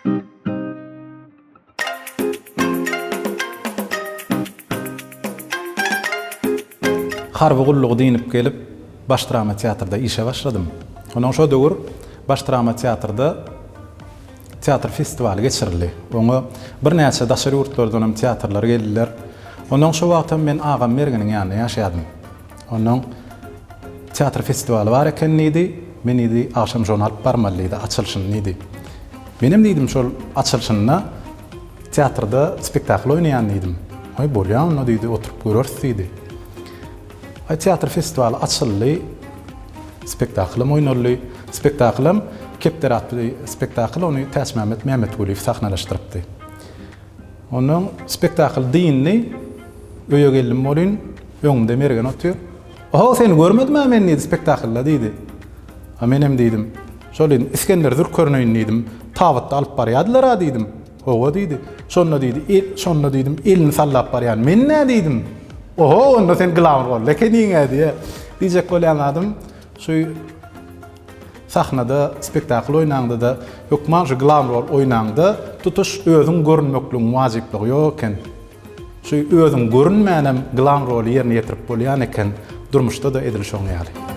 Harby gullugy dinip gelip baş drama teatrda işe başladym. Onuň şo döwür baş drama teatrda teatr festivali geçirildi. Oňa bir näçe daşary ýurtlardan hem teatrlar geldiler. Onuň şo wagtda men agam Mergeniň ýanynda ýaşadym. Onuň teatr festivali bar eken idi. Men idi akşam şonu alyp barmalydy, açylşyny idi. Benim diýdim şol açylşyna teatrda spektakl oýnaýan diýdim. Oý bolýan, onu diýdi, oturup görürsiz diýdi. Teatr festivali açıldı, spektaklym oynandy. Spektaklym Kepder adlı spektakl, onu Täç Mehmetguliýew sahnalaşdyrypdy. Onuň spektakl diýildi, öýe geldim bolyn, öňümde Mergen otur. "Oho, sen görmedimmi men diýdi spektaklda" diýdi. Ha menem diýdim, "Şol İskender Zürkörneýin diýdim, tabutda alyp barýadylar ha" diýdim. "Owa" diýdi. "Şonda diýdi, şonda diýdim, elini sallap barýan. Men nä diýdim? Oho, onda sen glam rol, lekeniňe diýe. Diýjek bolýan adam şu sahnada spektakl oýnandy da, ýokman şu glam rol oýnandy, tutuş özüň görünmekligi wajipligi ýok eken. Şu özüň görünmänem glam rol ýerine ýetirip bolýan eken, durmuşda da edil şoň ýaly.